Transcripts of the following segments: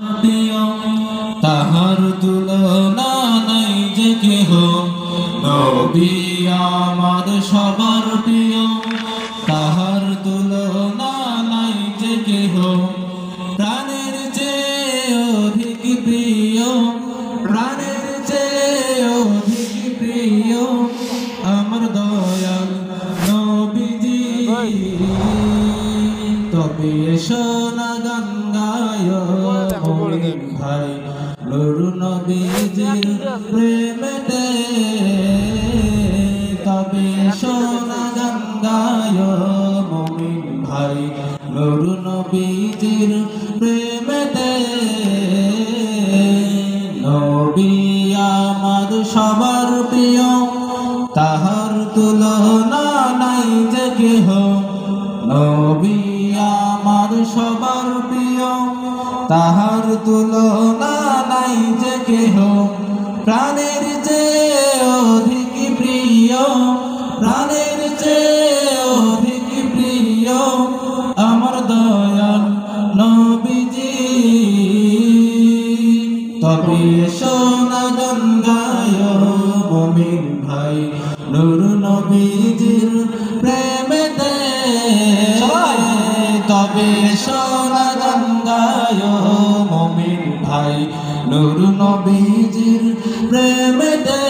প্রিয় তাহার তুলনা নাই যে কেহ নবী আমার সবার প্রিয় তাহার তুলনা নাই যে কেহ প্রাণের চেয়ে অধিক প্রিয় প্রাণের চেয়ে অধিক প্রিয় আমার দয়াল নবীজি তবে সোনা গান গায় মুমিন ভাই নূর নবীজির প্রেমেতে তবে সোনা গান গায় মুমিন ভাই নূর নবীজির প্রেমেতে নবী আমার সবার প্রিয় তাহার তুলনা নাই যে কেহ নবী আমার সবার প্রিয় তাহার তুলনা নাই যে কেহ প্রাণের চেয়ে অধিক প্রিয় প্রাণের চেয়ে অধিক প্রিয় আমার দয়াল নবীজি তবে সোনা গান গায় মুমিন ভাই নূর নবীজির প্রেমেতে তবে সোনা গান গায় মুমিন ভাই নূর নবীজির প্রেমেতে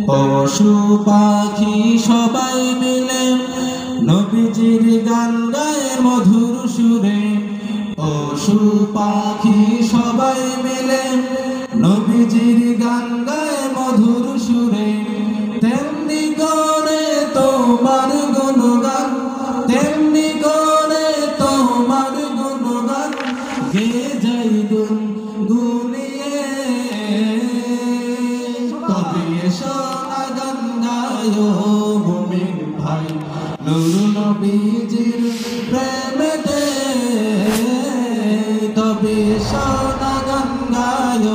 পশু পাখি সবাই মিলে নবীজির গান গায় মধুর সুরে পশু পাখি সবাই মিলে নবীজির গান গায় মধুর সুরে তেমনি করে তোমার গুণগান তেমনি করে তোমার গুণগান গেয়ে যাই গুনগুনিয়ে তবে সোনা গান গায় মুমিন ভাই নূর নবীজির প্রেমেতে তবে সোনা গান গায়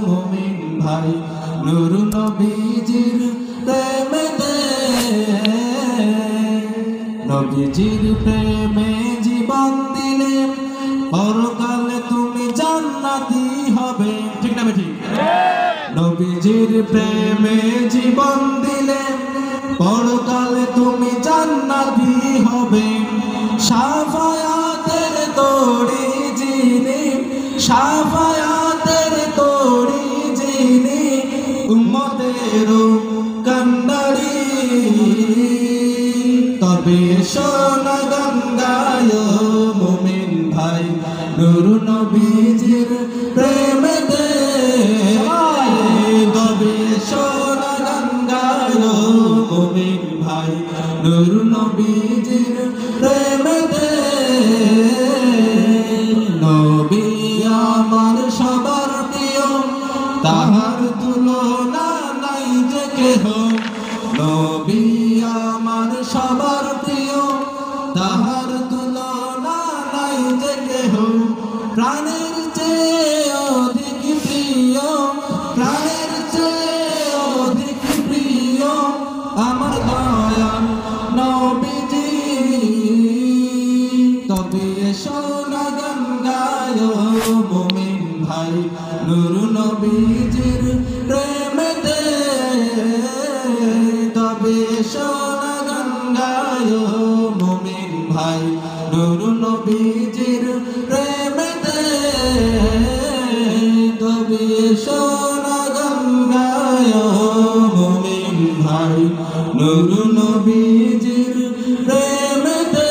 মুমিন ভাই নূর নবীজির প্রেমেতে নবীজির প্রেমে জীবন দিলে পরকালে তুমি জান্নাতি হবে ঠিক না ঠিক নবীজির প্রেমে জীবন দিলে পরকালে তুমি জান্নাতি হবে শাফায়াতের তরি যিনি শাফায়াতের তরি যিনি উম্মতের কান্ডারি তবে সোনা গান গায় মুমিন ভাই নূর নবীজির প্রেমেতে তবে সোনা গান গায় মুমিন ভাই নূর নবীজির প্রেমেতে নবী আমার সবার প্রিয় তাহার তুলনা নাই যে কেহ নবী আমার সবার প্রিয় তাহার তুলনা নাই যে কেহ প্রাণের চেয়ে অধিক প্রিয় প্রাণের চেয়ে অধিক প্রিয় আমার দয়াল নবীজি তবে সোনা গান গায় মুমিন ভাই নূর নবীজির প্রেমেতে তবে সোনা গান গায় মুমিন ভাই নূর নবীজির প্রেমেতে তবে সোনা গান গায় মুমিন ভাই নূর নবীজির প্রেমেতে